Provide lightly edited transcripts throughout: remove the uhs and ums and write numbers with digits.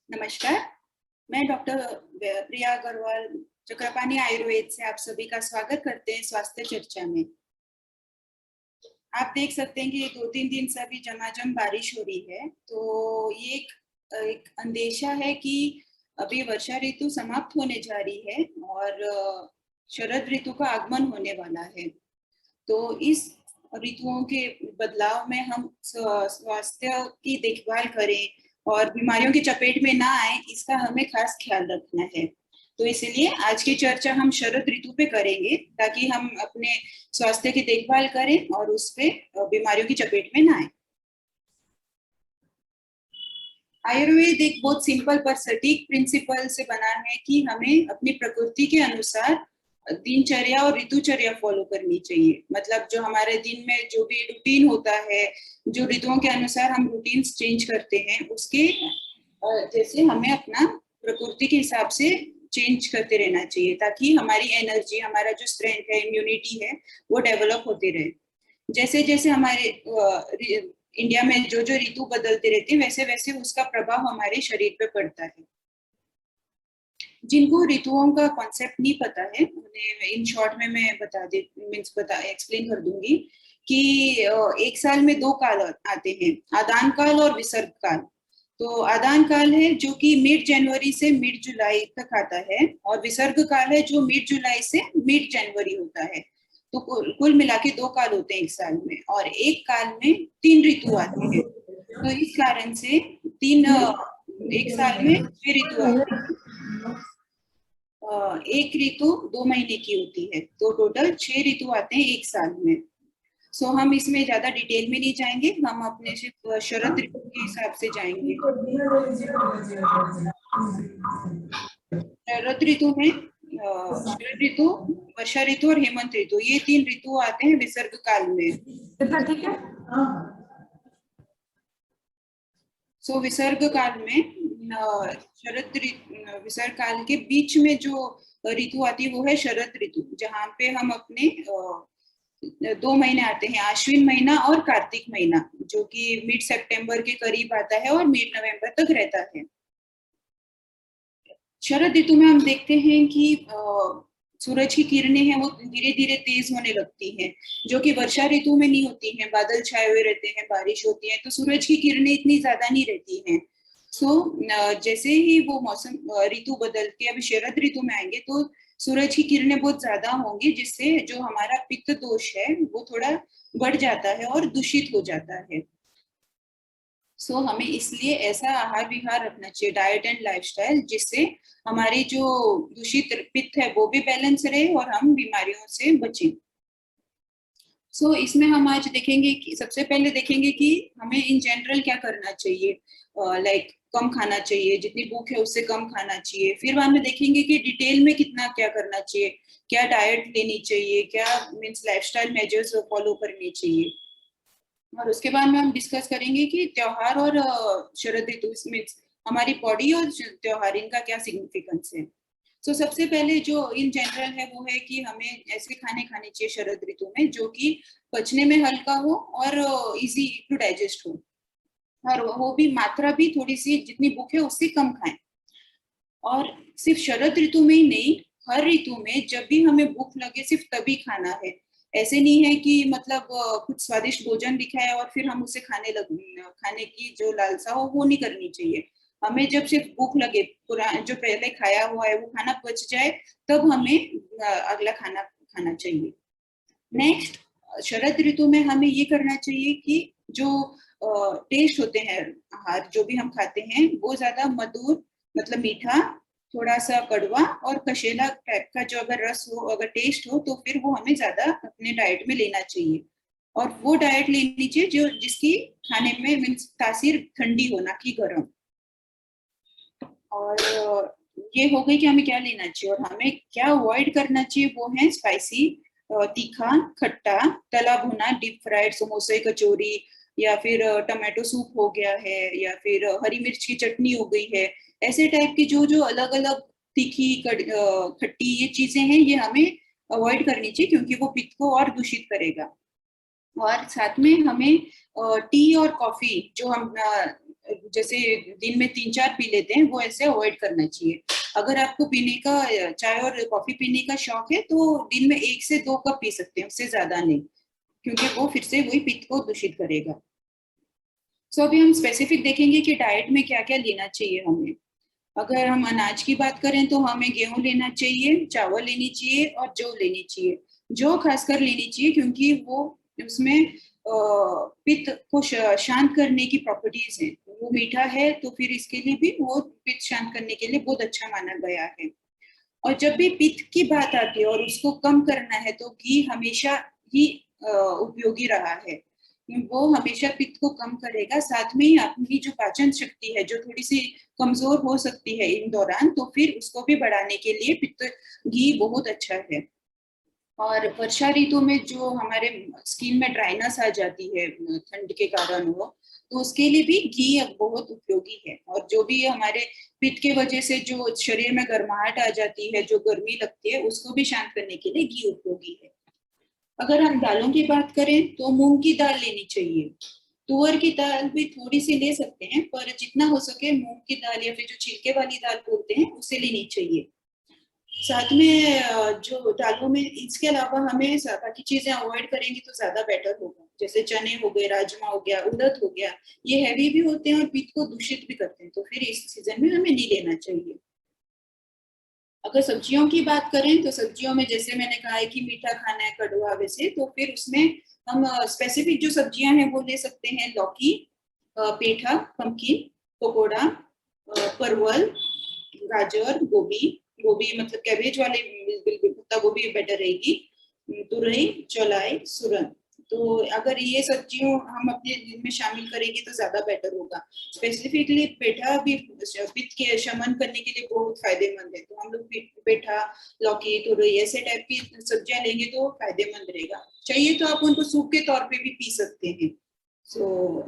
नमस्कार, मैं डॉक्टर प्रिया अग्रवाल चक्रपाणी आयुर्वेद से आप सभी का स्वागत करते हैं स्वास्थ्य चर्चा में। आप देख सकते हैं कि 2-3 दिन से अभी झमाझम बारिश हो रही है, तो ये एक अंदेशा है कि अभी वर्षा ऋतु समाप्त होने जा रही है और शरद ऋतु का आगमन होने वाला है। तो इस ऋतुओं के बदलाव में हम स्वास्थ्य की देखभाल करें और बीमारियों की चपेट में ना आए, इसका हमें खास ख्याल रखना है। तो इसलिए आज की चर्चा हम शरद ऋतु पे करेंगे ताकि हम अपने स्वास्थ्य की देखभाल करें और उस पे बीमारियों की चपेट में ना आए। आयुर्वेद एक बहुत सिंपल पर सटीक प्रिंसिपल से बना है कि हमें अपनी प्रकृति के अनुसार दिनचर्या और ऋतुचर्या फॉलो करनी चाहिए। मतलब जो हमारे दिन में जो भी रूटीन होता है, जो ऋतुओं के अनुसार हम रूटीन चेंज करते हैं, उसके जैसे हमें अपना प्रकृति के हिसाब से चेंज करते रहना चाहिए ताकि हमारी एनर्जी, हमारा जो स्ट्रेंथ है, इम्यूनिटी है, वो डेवलप होते रहे। जैसे जैसे हमारे इंडिया में जो जो ऋतु बदलते रहते हैं, वैसे वैसे उसका प्रभाव हमारे शरीर पे पड़ता है। जिनको ऋतुओं का कॉन्सेप्ट नहीं पता है, उन्हें इन शॉर्ट में मैं एक्सप्लेन कर दूंगी कि एक साल में 2 काल आते हैं, आदान काल और विसर्ग काल। तो आदान काल है जो कि मिड जनवरी से मिड जुलाई तक आता है और विसर्ग काल है जो मिड जुलाई से मिड जनवरी होता है। तो कुल मिला के 2 काल होते हैं एक साल में और एक काल में 3 ऋतु आते हैं। तो इस कारण से एक साल में 6 ऋतु आते हैं। एक ऋतु 2 महीने की होती है, तो टोटल 6 ऋतु आते हैं एक साल में। सो हम इसमें ज्यादा डिटेल में नहीं जाएंगे, हम अपने सिर्फ शरद ऋतु के हिसाब से जाएंगे। शरद ऋतु में शरद ऋतु, वर्षा ऋतु और हेमंत ऋतु, ये 3 ऋतु आते हैं विसर्ग काल में। ठीक है। सो विसर्ग काल में विसर्ग काल के बीच में जो ऋतु आती है वो है शरद ऋतु, जहाँ पे हम अपने 2 महीने आते हैं, आश्विन महीना और कार्तिक महीना, जो कि मिड सितंबर के करीब आता है और मिड नवंबर तक रहता है। शरद ऋतु में हम देखते हैं कि सूरज की किरणें हैं वो धीरे धीरे तेज होने लगती हैं, जो कि वर्षा ऋतु में नहीं होती हैं। बादल छाए हुए रहते हैं, बारिश होती है, तो सूरज की किरणें इतनी ज्यादा नहीं रहती हैं। जैसे ही वो मौसम ऋतु बदल के अभी शरद ऋतु में आएंगे तो सूरज की किरणें बहुत ज्यादा होंगी, जिससे जो हमारा पित्त दोष है वो थोड़ा बढ़ जाता है और दूषित हो जाता है। हमें इसलिए ऐसा आहार विहार रखना चाहिए, डाइट एंड लाइफस्टाइल, जिससे हमारी जो दूषित पित्त है वो भी बैलेंस रहे और हम बीमारियों से बचें। इसमें हम आज देखेंगे कि सबसे पहले देखेंगे कि हमें इन जनरल क्या करना चाहिए। लाइक कम खाना चाहिए, जितनी भूख है उससे कम खाना चाहिए। फिर बाद में देखेंगे कि डिटेल में कितना क्या करना चाहिए, क्या डाइट लेनी चाहिए, क्या मीन्स लाइफस्टाइल मेजर्स फॉलो करनी चाहिए। और उसके बाद में हम डिस्कस करेंगे कि त्योहार और शरद ऋतु में हमारी बॉडी और त्योहार इनका क्या सिग्निफिकेंस है। सबसे पहले जो इन जनरल है वो है कि हमें ऐसे खाने खाने चाहिए शरद ऋतु में जो कि पचने में हल्का हो और इजी टू डाइजेस्ट हो, और वो भी मात्रा भी थोड़ी सी, जितनी भूख है उससे कम खाएं। और सिर्फ शरद ऋतु में ही नहीं, हर ऋतु में जब भी हमें भूख लगे सिर्फ तभी खाना है। ऐसे नहीं है कि मतलब कुछ स्वादिष्ट भोजन दिखाए और फिर हम उसे खाने की जो लालसा हो वो नहीं करनी चाहिए। हमें जब सिर्फ भूख लगे, जो पहले खाया हुआ है वो खाना पच जाए, तब हमें अगला खाना खाना चाहिए। नेक्स्ट, शरद ऋतु में हमें ये करना चाहिए कि जो टेस्ट होते हैं आहार जो भी हम खाते हैं वो ज्यादा मधुर, मतलब मीठा, थोड़ा सा कड़वा और कशेला टाइप का जो अगर रस हो, अगर टेस्ट हो, तो फिर वो हमें ज्यादा अपने डाइट में लेना चाहिए। और वो डाइट लेनी चाहिए जो जिसकी खाने में मीन्स तासीर ठंडी हो, ना कि गर्म। और ये हो गई कि हमें क्या लेना चाहिए और हमें क्या अवॉइड करना चाहिए। वो है स्पाइसी, तीखा, खट्टा, तला भुना, डीप फ्राइड समोसे, कचौरी, या फिर टमाटो सूप हो गया है, या फिर हरी मिर्च की चटनी हो गई है। ऐसे टाइप की जो जो अलग अलग तीखी खट्टी ये चीजें हैं, ये हमें अवॉइड करनी चाहिए क्योंकि वो पित्त को और दूषित करेगा। और साथ में हमें टी और कॉफी जो हम जैसे दिन में 3-4 पी लेते हैं, वो ऐसे अवॉइड करना चाहिए। अगर आपको पीने का चाय और कॉफी पीने का शौक है तो दिन में 1 से 2 कप पी सकते हैं, उससे ज्यादा नहीं, क्योंकि वो फिर से वही पित्त को दूषित करेगा। सो अभी हम स्पेसिफिक देखेंगे कि डाइट में क्या क्या लेना चाहिए हमें। अगर हम अनाज की बात करें तो हमें गेहूं लेना चाहिए, चावल लेनी चाहिए और जौ लेनी चाहिए। जौ खासकर लेनी चाहिए क्योंकि वो उसमें पित्त को शांत करने की प्रॉपर्टीज हैं। वो मीठा है तो फिर इसके लिए भी वो पित्त शांत करने के लिए बहुत अच्छा माना गया है। और जब भी पित्त की बात आती है और उसको कम करना है तो घी हमेशा ही उपयोगी रहा है। वो हमेशा पित्त को कम करेगा, साथ में ही अपनी जो पाचन शक्ति है जो थोड़ी सी कमजोर हो सकती है इन दौरान, तो फिर उसको भी बढ़ाने के लिए पित्त घी बहुत अच्छा है। और वर्षा ऋतु में जो हमारे स्किन में ड्राइनेस आ जाती है ठंड के कारण हो, तो उसके लिए भी घी अब बहुत उपयोगी है। और जो भी हमारे पित्त के वजह से जो शरीर में गर्माहट आ जाती है, जो गर्मी लगती है, उसको भी शांत करने के लिए घी उपयोगी है। अगर हम दालों की बात करें तो मूंग की दाल लेनी चाहिए। तुअर की दाल भी थोड़ी सी ले सकते हैं, पर जितना हो सके मूंग की दाल या फिर जो छिलके वाली दाल बोलते हैं उसे लेनी चाहिए। साथ में जो दालों में इसके अलावा हमें बाकी चीजें अवॉइड करेंगे तो ज्यादा बेटर होगा। जैसे चने हो गए, राजमा हो गया, उड़द हो गया, ये हैवी भी होते हैं और पित्त को दूषित भी करते हैं, तो फिर इस सीजन में हमें नहीं लेना चाहिए। अगर सब्जियों की बात करें तो सब्जियों में जैसे मैंने कहा है कि मीठा खाना है, कड़वा वैसे, तो फिर उसमें हम स्पेसिफिक जो सब्जियां हैं वो ले सकते हैं। लौकी, पेठा, पम्पकिन, पकोड़ा, परवल, गाजर, गोभी। गोभी मतलब कैबेज वाले, पत्ता गोभी बेटर रहेगी। तुरई, चौलाई, सुरन। तो अगर ये सब्जियों हम अपने दिन में शामिल करेंगे तो ज्यादा बेटर होगा। स्पेसिफिकली पेठा भी पित्त के शमन करने के लिए बहुत फायदेमंद है, तो हम लोग पेठा, लौकी, तुरई ऐसे टाइप की सब्जियां लेंगे तो फायदेमंद रहेगा। चाहिए तो आप उनको सूप के तौर पे भी पी सकते हैं।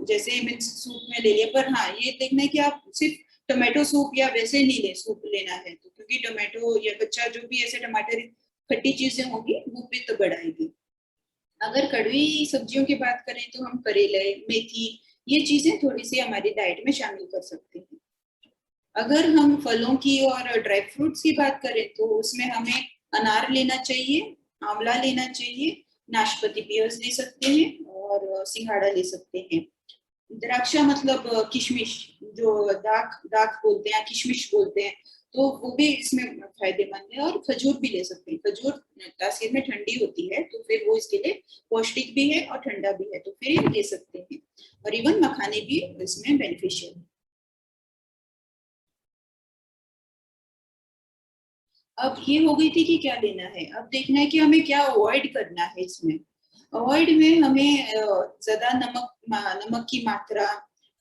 जैसे मिक्स सूप में ले लिया, पर हाँ ये देखना है कि आप सिर्फ टोमेटो सूप या वैसे नहीं ले सूप लेना है, तो क्योंकि टोमेटो या कच्चा जो भी ऐसे टमाटर खट्टी चीजें होंगी वो पित्त बढ़ाएगी। अगर कड़वी सब्जियों की बात करें तो हम करेले, मेथी, ये चीजें थोड़ी सी हमारी डाइट में शामिल कर सकते हैं। अगर हम फलों की और ड्राई फ्रूट्स की बात करें तो उसमें हमें अनार लेना चाहिए, आंवला लेना चाहिए, नाशपाती पियर्स ले सकते हैं और सिंघाड़ा ले सकते हैं। द्राक्षा मतलब किशमिश, जो दाख दाख बोलते हैं, किशमिश बोलते हैं, तो वो भी इसमें फायदेमंद है। और खजूर भी ले सकते हैं। खजूर तासीर में ठंडी होती है, तो फिर वो इसके लिए पौष्टिक भी है और ठंडा भी है, तो फिर ये ले सकते हैं। और इवन मखाने भी इसमें बेनिफिशियल है। अब ये हो गई थी कि क्या लेना है, अब देखना है कि हमें क्या अवॉइड करना है इसमें। अवॉइड में हमें ज्यादा नमक की मात्रा,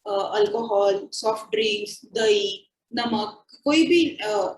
अल्कोहल, सॉफ्ट ड्रिंक्स, दही, नमक, कोई भी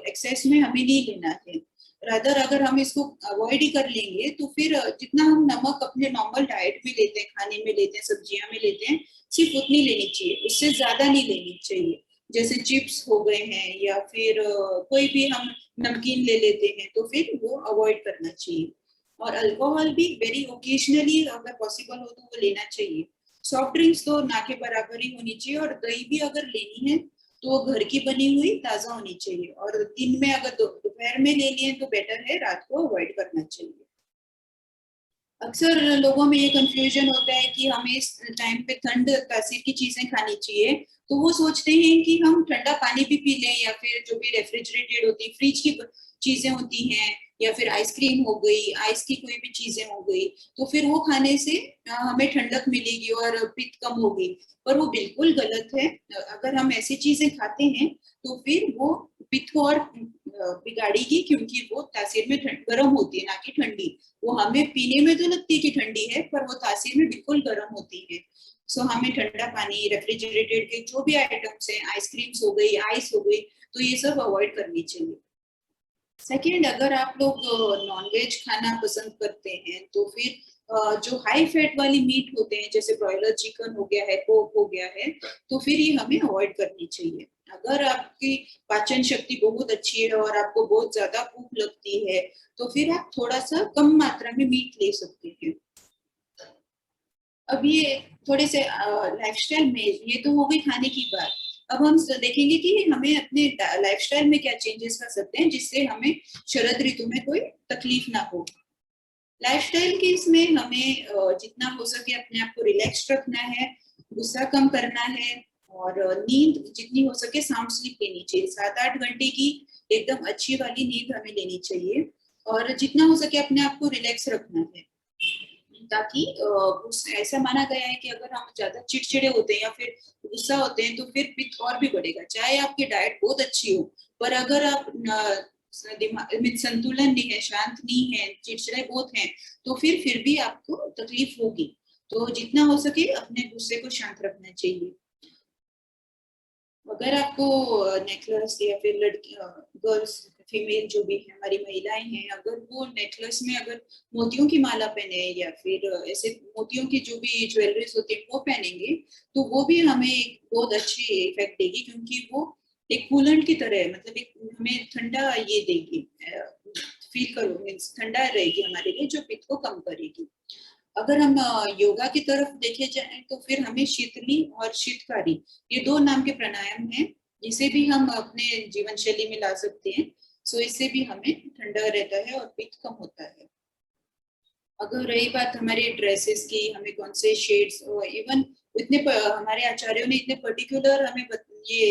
एक्सेस में हमें नहीं लेना है। रादर अगर हम इसको अवॉइड ही कर लेंगे तो फिर जितना हम नमक अपने नॉर्मल डाइट में लेते हैं, खाने में लेते हैं, सब्जियां में लेते हैं, सिर्फ उतनी लेनी चाहिए, उससे ज्यादा नहीं लेनी चाहिए। जैसे चिप्स हो गए हैं या फिर कोई भी हम नमकीन ले लेते हैं, तो फिर वो अवॉइड करना चाहिए। और अल्कोहल भी वेरी ओकेजनली अगर पॉसिबल हो तो वो लेना चाहिए। सॉफ्ट ड्रिंक्स तो ना के बराबर ही होनी चाहिए। और दही भी अगर लेनी है तो वो घर की बनी हुई ताजा होनी चाहिए। और दिन में अगर दोपहर में ले लिए तो बेटर है, रात को अवॉइड करना चाहिए। अक्सर लोगों में ये कंफ्यूजन होता है कि हमें इस टाइम पे ठंड तासीर की चीजें खानी चाहिए, तो वो सोचते हैं कि हम ठंडा पानी भी पी लें या फिर जो भी रेफ्रिजरेटेड होती है, फ्रिज की चीजें होती हैं, या फिर आइसक्रीम हो गई, आइस की कोई भी चीजें हो गई, तो फिर वो खाने से हमें ठंडक मिलेगी और पित्त कम होगी। पर वो बिल्कुल गलत है। अगर हम ऐसी चीजें खाते हैं तो फिर वो पित्त को और बिगाड़ेगी, क्योंकि वो तासीर में गर्म होती है ना कि ठंडी। वो हमें पीने में तो लगती है कि ठंडी है, पर वो तासीर में बिल्कुल गर्म होती है। सो हमें ठंडा पानी, रेफ्रिजरेटेड के जो भी आइटम्स हैं, आइसक्रीम्स हो गई, आइस हो गई, तो ये सब अवॉइड करनी चाहिए। सेकेंड, अगर आप लोग नॉनवेज खाना पसंद करते हैं तो फिर जो हाई फैट वाली मीट होते हैं, जैसे ब्रॉयलर चिकन हो गया है, पोर्क हो गया है, तो फिर ये हमें अवॉइड करनी चाहिए। अगर आपकी पाचन शक्ति बहुत अच्छी है और आपको बहुत ज्यादा भूख लगती है तो फिर आप थोड़ा सा कम मात्रा में मीट ले सकते हैं। अब ये थोड़े से लाइफस्टाइल में, ये तो हो गई खाने की बात। अब हम देखेंगे कि हमें अपने लाइफस्टाइल में क्या चेंजेस कर सकते हैं जिससे हमें शरद ऋतु में कोई तकलीफ ना हो। लाइफस्टाइल के इसमें हमें जितना हो सके अपने आप को रिलैक्स रखना है, गुस्सा कम करना है, और नींद जितनी हो सके साउंड स्लीप लेनी चाहिए। 7-8 घंटे की एकदम अच्छी वाली नींद हमें लेनी चाहिए, और जितना हो सके अपने आप को रिलैक्स रखना है, ताकि ऐसा माना गया है कि अगर हम ज्यादा चिड़चिड़े होते हैं या फिर गुस्सा होते हैं तो फिर पित्त और भी बढ़ेगा। चाहे आपकी डाइट बहुत अच्छी हो, पर अगर आप दिमाग में संतुलन नहीं है, शांत नहीं है, चिड़चिड़े बहुत हैं, तो फिर भी आपको तकलीफ होगी। तो जितना हो सके अपने गुस्से को शांत रखना चाहिए। अगर आपको नेकलेस या फिर लड़की, गर्ल्स, फीमेल जो भी है, हमारी महिलाएं हैं, अगर वो नेकलेस में अगर मोतियों की माला पहने या फिर ऐसे मोतियों की जो भी ज्वेलरीज होती है वो पहनेंगे, तो वो भी हमें एक बहुत अच्छी इफेक्ट देगी, क्योंकि वो एक कूलेंट की तरह है, मतलब एक हमें ठंडा ये देगी, फील करो, मीन्स ठंडा रहेगी हमारे लिए, जो पित्त को कम करेगी। अगर हम योगा की तरफ देखे जाए तो फिर हमें शीतली और शीतकारी, ये दो नाम के प्राणायाम हैं, जिसे भी हम अपने जीवन शैली में ला सकते हैं। सो इससे भी हमें ठंडा रहता है और पित्त कम होता है। अगर रही बात हमारे ड्रेसेस की, हमें कौन से शेड्स, इवन हमारे आचार्यों ने इतने पर्टिकुलर हमें ये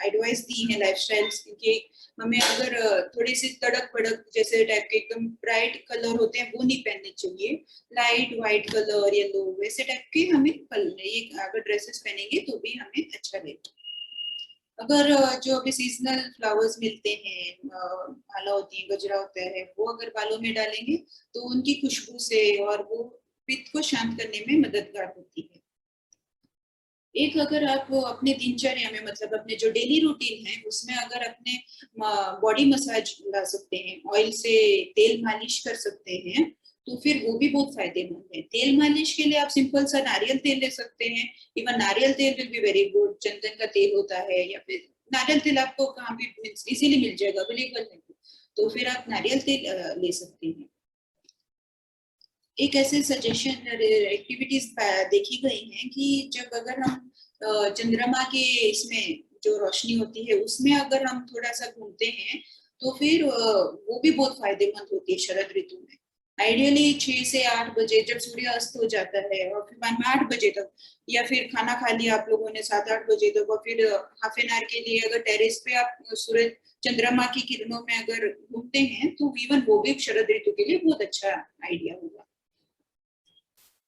एडवाइस दी है लाइफस्टाइल्स की, हमें अगर थोड़े से तड़क भड़क जैसे टाइप के एकदम ब्राइट कलर होते हैं वो नहीं पहनने चाहिए। लाइट व्हाइट कलर, येलो, वैसे टाइप के हमें ये अगर ड्रेसेस पहनेंगे तो भी हमें अच्छा लगेगा। अगर जो अभी सीजनल फ्लावर्स मिलते हैं, माला होती है, गजरा होता है, वो अगर बालों में डालेंगे तो उनकी खुशबू से और वो पित्त को शांत करने में मददगार होती है। एक अगर आप अपने दिनचर्या में, मतलब अपने जो डेली रूटीन है उसमें अगर अपने बॉडी मसाज ला सकते हैं, ऑयल से तेल मालिश कर सकते हैं, तो फिर वो भी बहुत फायदेमंद है। तेल मालिश के लिए आप सिंपल सा नारियल तेल ले सकते हैं। इवन नारियल तेल विल बी वेरी गुड। चंदन का तेल होता है, या फिर नारियल तेल आपको कहाँ भी इजीली मिल जाएगा, अवेलेबल है, तो फिर आप नारियल तेल ले सकते हैं। एक ऐसे सजेशन एक्टिविटीज देखी गई हैं कि जब अगर हम चंद्रमा के इसमें जो रोशनी होती है उसमें अगर हम थोड़ा सा घूमते हैं तो फिर वो भी बहुत फायदेमंद होती है शरद ऋतु में। आइडियली 6 से 8 बजे जब सूर्य अस्त हो जाता है, और फिर बाद में 8 बजे तक, या फिर खाना खा लिया आप लोगों ने 7-8 बजे तक, और फिर हाफ एन आवर के लिए अगर टेरेस पे आप सूरज चंद्रमा की किरणों में अगर घूमते हैं तो इवन वो भी शरद ऋतु के लिए बहुत अच्छा आइडिया होगा।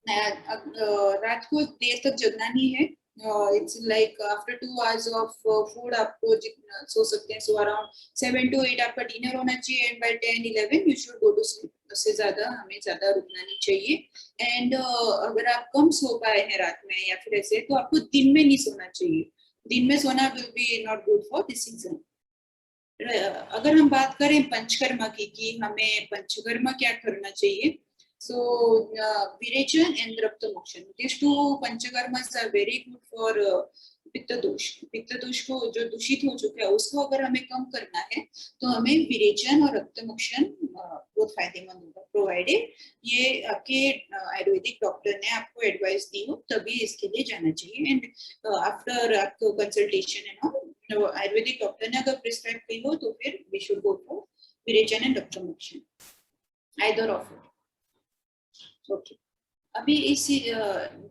रात को देर तक जगना नहीं है। It's like after 2 hours of food आपको जितना सो सकते हैं, सो अराउंड 7 to 8 आपका डिनर होना चाहिए, and by 10-11 you should go to sleep. उससे ज्यादा हमें ज्यादा रुकना नहीं चाहिए। एंड अगर आप कम सो पाए हैं रात में या फिर ऐसे, तो आपको दिन में नहीं सोना चाहिए। दिन में सोना will be not good for this season. अगर हम बात करें पंचकर्मा की कि हमें पंचकर्मा क्या करना चाहिए, so virecha and रक्त मोक्षण, these two पंचकर्मास are very good for पित्त दोष। पित्त दोष को जो दूषित हो चुका है उसको अगर हमें कम करना है तो हमें विरेचन और रक्त मोक्षण बहुत फायदेमंद होगा, प्रोवाइडेड ये आपके आयुर्वेदिक डॉक्टर ने आपको एडवाइस दी हो तभी इसके लिए जाना चाहिए। एंड आफ्टर आपको consultation and all, Ayurvedic doctor ने अगर प्रिस्क्राइब की हो तो फिर we should go for virechan and rakt mokshan, either of it. Okay. अभी इस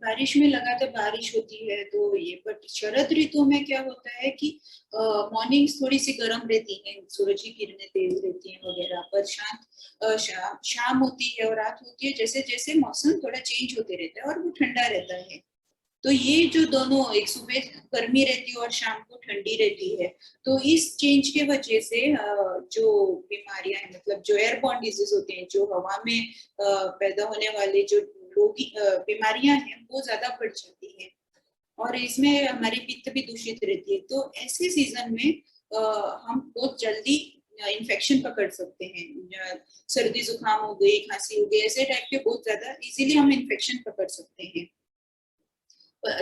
बारिश में लगातार बारिश होती है तो ये, बट शरद ऋतु में क्या होता है कि मॉर्निंग्स थोड़ी सी गर्म रहती हैं, सूरज की किरणें तेज रहती हैं वगैरह, पर शाम होती है और रात होती है, जैसे जैसे मौसम थोड़ा चेंज होते रहता है और वो ठंडा रहता है। तो ये जो दोनों, एक सुबह गर्मी रहती है और शाम को ठंडी रहती है, तो इस चेंज के वजह से जो बीमारियां हैं, मतलब जो एयरबॉर्न डिजीज होते हैं, जो हवा में पैदा होने वाले जो रोगी बीमारियां हैं वो ज्यादा बढ़ जाती हैं, और इसमें हमारी पित्त भी दूषित रहती है। तो ऐसे सीजन में हम बहुत जल्दी इन्फेक्शन पकड़ सकते हैं। सर्दी जुकाम हो गई, खांसी हो गई, ऐसे टाइप के बहुत ज्यादा इजीली हम इन्फेक्शन पकड़ सकते हैं।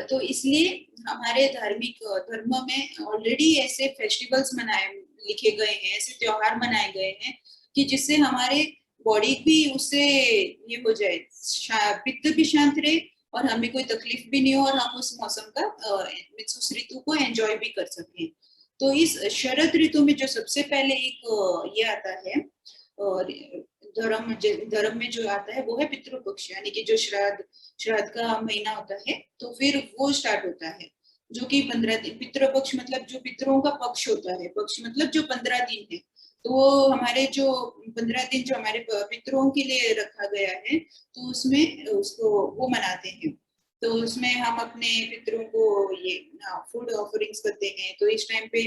तो इसलिए हमारे धार्मिक धर्म में ऑलरेडी ऐसे फेस्टिवल्स मनाए लिखे गए हैं, ऐसे त्योहार मनाए गए हैं कि जिससे हमारे बॉडी भी उससे ये हो जाए, पित्त भी शांत रहे और हमें कोई तकलीफ भी नहीं हो और हम उस मौसम का उस ऋतु को एंजॉय भी कर सकें। तो इस शरद ऋतु में जो सबसे पहले एक ये आता है और धर्म में जो आता है वो है पितृपक्ष, यानी कि जो श्राद्ध का महीना होता है, तो फिर वो स्टार्ट होता है, जो कि 15 दिन। पितृपक्ष मतलब जो पितरों का पक्ष होता है, पक्ष मतलब जो 15 दिन है, तो वो हमारे जो 15 दिन जो हमारे पितरों के लिए रखा गया है, तो उसमें उसको वो मनाते हैं। तो उसमें हम अपने पितरों को ये फूड ऑफरिंग्स करते हैं। तो इस टाइम पे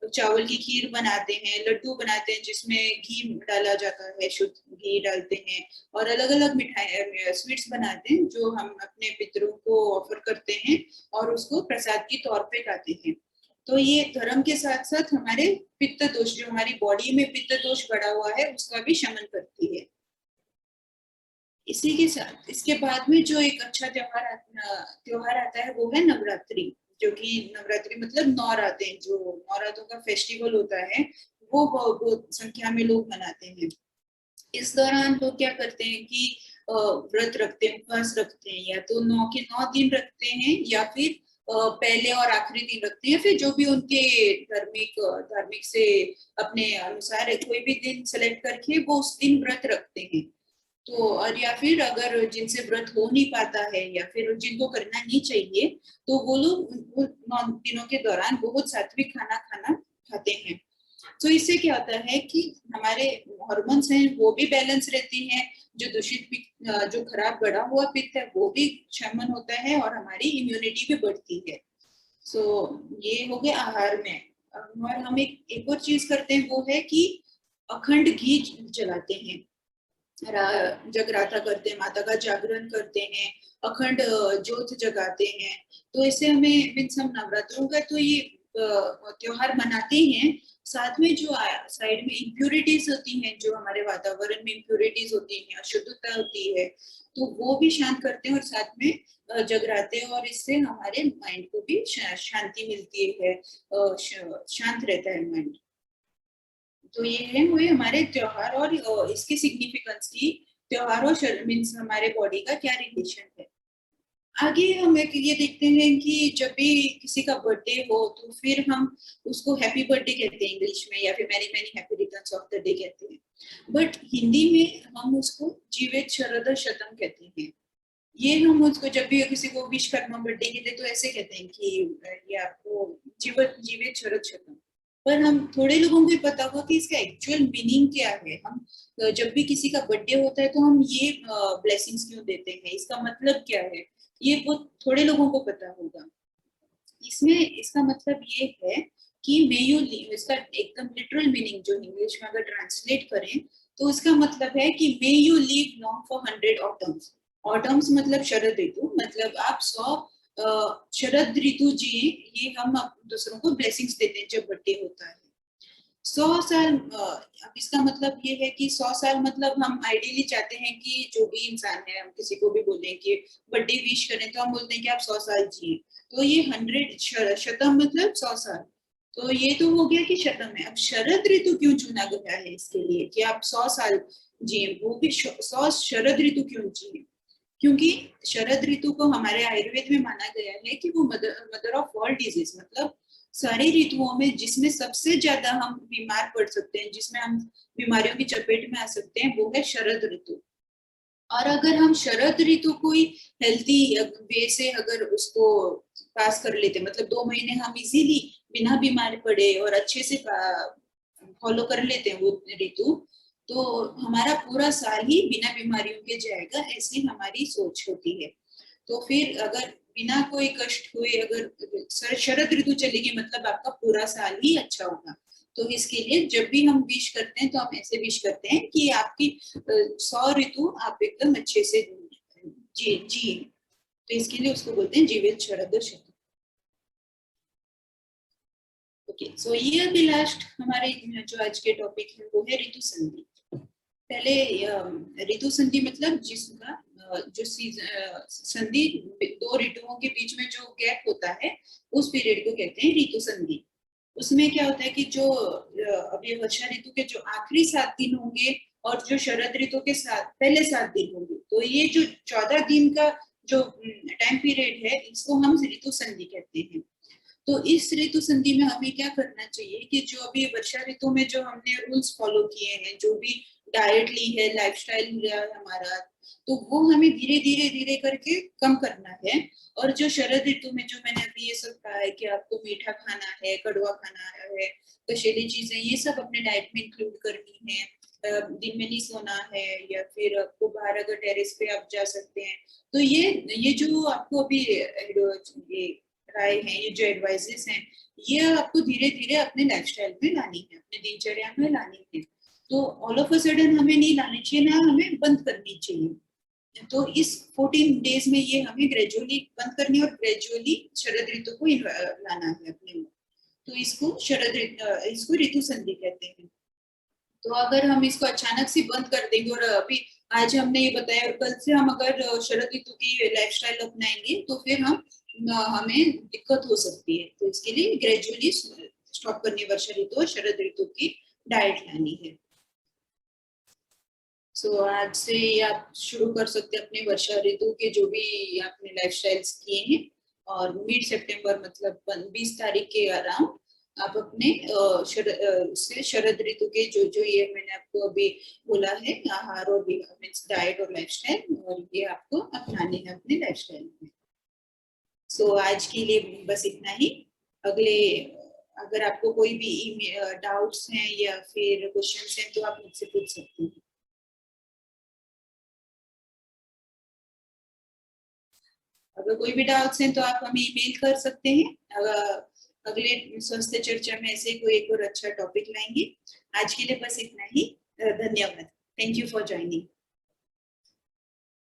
चावल की खीर बनाते हैं, लड्डू बनाते हैं जिसमें घी डाला जाता है, शुद्ध घी डालते हैं, और अलग अलग मिठाई स्वीट्स बनाते हैं जो हम अपने पितरों को ऑफर करते हैं और उसको प्रसाद के तौर पे खाते हैं। तो ये धर्म के साथ साथ हमारे पित्त दोष, जो हमारी बॉडी में पित्त दोष बढ़ा हुआ है, उसका भी शमन करती है। इसी के साथ इसके बाद में जो एक अच्छा त्योहार आता है वो है नवरात्रि, जो कि नवरात्रि मतलब 9 रातें, जो 9 रातों का फेस्टिवल होता है, वो बहुत संख्या में लोग मनाते हैं। इस दौरान लोग क्या करते हैं कि व्रत रखते हैं, उपवास रखते हैं, या तो 9 के 9 दिन रखते हैं, या फिर पहले और आखिरी दिन रखते हैं, फिर जो भी उनके धार्मिक से अपने अनुसार है, कोई भी दिन सेलेक्ट करके वो उस दिन व्रत रखते हैं। तो और या फिर अगर जिनसे व्रत हो नहीं पाता है या फिर जिनको करना नहीं चाहिए, तो वो लोग 9 दिनों के दौरान बहुत सात्विक खाना खाना खाते हैं। तो इससे क्या होता है कि हमारे हॉर्मोन्स हैं वो भी बैलेंस रहती हैं, जो दूषित पित्त, जो खराब बढ़ा हुआ पित्त है वो भी शमन होता है, और हमारी इम्यूनिटी भी बढ़ती है। सो ये हो गया आहार में। और हम एक और चीज करते हैं, वो है कि अखंड घी जलाते हैं, जगराता करते हैं, माता का जागरण करते हैं, अखंड ज्योत जगाते हैं। तो इससे हमें मीन्स हम नवरात्रों का तो ये त्योहार मनाते हैं, साथ में जो साइड में इम्प्यूरिटीज होती हैं, जो हमारे वातावरण में इम्प्यूरिटीज होती हैं, अशुद्धता होती है, तो वो भी शांत करते हैं, और साथ में जगराते हैं, और इससे हमारे माइंड को भी शांति मिलती है, शांत रहता है माइंड। तो ये है हुए हमारे त्योहार और इसके सिग्निफिकेंस की, त्योहार और मीन्स हमारे बॉडी का क्या रिलेशन है। आगे हम एक ये देखते हैं कि जब भी किसी का बर्थडे हो, तो फिर हम उसको हैप्पी बर्थडे कहते हैं इंग्लिश में, या फिर many many happy returns of the day कहते हैं। बट हिंदी में हम उसको जीवेत शरद शतम कहते हैं। ये हम उसको जब भी किसी को विश करना बर्थडे के लिए, तो ऐसे कहते हैं कि ये आपको जीवित जीवित शरद शतम। पर हम थोड़े लोगों को ही पता होगा कि इसका एक्चुअल मीनिंग क्या है। हम जब भी किसी का बर्थडे होता है, तो हम ये ब्लेसिंग्स क्यों देते हैं, इसका मतलब क्या है, ये बहुत थोड़े लोगों को पता होगा। इसमें इसका मतलब ये है कि मे यू लिव, इसका एकदम लिटरल मीनिंग जो इंग्लिश में अगर ट्रांसलेट करें, तो इसका मतलब है कि may you live long for 100 autumns. Autumns मतलब शरद ऋतु, मतलब आप 100 शरद ऋतु जी। ये हम दूसरों को ब्लेसिंग्स देते हैं जब बर्थडे होता है। 100 साल, अब इसका मतलब ये है कि 100 साल मतलब हम आइडियली चाहते हैं कि जो भी इंसान है, हम किसी को भी बोलें कि बर्थडे विश करें, तो हम बोलते हैं कि आप 100 साल जिए। तो ये 100 शतम मतलब 100 साल। तो ये तो हो गया कि शतम है। अब शरद ऋतु क्यों चुना गया है इसके लिए कि आप 100 साल जिए, वो भी 100 शरद ऋतु क्यों जिए? क्योंकि शरद ऋतु को हमारे आयुर्वेद में माना गया है कि वो मदर ऑफ ऑल डिजीज, मतलब सारी ऋतुओं में जिसमें सबसे ज्यादा हम बीमार पड़ सकते हैं, जिसमें हम बीमारियों की चपेट में आ सकते हैं, वो है शरद ऋतु। और अगर हम शरद ऋतु को ही हेल्थी वे से अगर उसको पास कर लेते, मतलब 2 महीने हम इजीली बिना बीमार पड़े और अच्छे से फॉलो कर लेते हैं वो ऋतु, तो हमारा पूरा साल ही बिना बीमारियों के जाएगा, ऐसी हमारी सोच होती है। तो फिर अगर बिना कोई कष्ट हुए अगर शरद ऋतु चलेगी, मतलब आपका पूरा साल ही अच्छा होगा। तो इसके लिए जब भी हम विश करते हैं, तो हम ऐसे विश करते हैं कि आपकी 100 ऋतु आप एकदम अच्छे से जी। तो इसके लिए उसको बोलते हैं जीवित शरद शतम। ओके, सो ये अभी लास्ट हमारे जो आज के टॉपिक है वो है ऋतु संधि। पहले ऋतु संधि मतलब जिसका जो संधि, 2 ऋतुओं के बीच में जो गैप होता है, उस पीरियड को कहते हैं ऋतु संधि। उसमें क्या होता है कि जो अभी वर्षा ऋतु के जो आखिरी 7 दिन होंगे, और जो शरद ऋतु के साथ पहले 7 दिन होंगे, तो ये जो 14 दिन का जो टाइम पीरियड है इसको हम ऋतु संधि कहते हैं। तो इस ऋतु संधि में हमें क्या करना चाहिए कि जो अभी वर्षा ऋतु में जो हमने रूल्स फॉलो किए हैं, जो भी डाइट ली है, लाइफस्टाइल लिया है हमारा, तो वो हमें धीरे धीरे धीरे करके कम करना है। और जो शरद ऋतु में जो मैंने अभी ये सब कहा है कि आपको मीठा खाना है, कड़वा खाना है, कशीली चीजें, ये सब अपने डाइट में इंक्लूड करनी है। दिन में नहीं सोना है, या फिर आपको बाहर अगर टेरेस पे आप जा सकते हैं, तो ये जो आपको अभी ये राय है, ये जो एडवाइजेस हैं, ये आपको धीरे धीरे अपने लाइफस्टाइल में लानी है, अपने दिनचर्या में लानी है। तो ऑल ऑफ अ सडन हमें नहीं लानी चाहिए, ना हमें बंद करनी चाहिए। तो इस 14 डेज में ये हमें ग्रेजुअली बंद करनी है और ग्रेजुअली शरद ऋतु को लाना है अपने में। तो इसको इसको ऋतु संधि कहते हैं। तो अगर हम इसको अचानक से बंद कर देंगे, और अभी आज हमने ये बताया और कल से हम अगर शरद ऋतु की लाइफस्टाइल अपनाएंगे, तो फिर हमें दिक्कत हो सकती है। तो इसके लिए ग्रेजुअली स्टॉप करनी वर्षा ऋतु और शरद ऋतु की डाइट लानी है। आज से आप शुरू कर सकते हैं अपने वर्षा ऋतु के जो भी आपने लाइफस्टाइल्स किए हैं, और मिड सितंबर मतलब 20 तारीख के अराउंड आप अपने शरद ऋतु के जो जो ये मैंने आपको अभी बोला है, आहार और मीन्स डाइट और लाइफस्टाइल, और ये आपको अपनाने हैं अपने लाइफस्टाइल में। आज के लिए बस इतना ही। अगले अगर आपको कोई भी डाउट्स हैं या फिर क्वेश्चंस हैं, तो आप मुझसे पूछ सकते हैं। अगर कोई भी डाउट्स हैं तो आप हमें ईमेल कर सकते हैं। अगले स्वास्थ्य चर्चा में ऐसे कोई एक और अच्छा टॉपिक लाएंगे। आज के लिए बस इतना ही। धन्यवाद। Thank you for joining.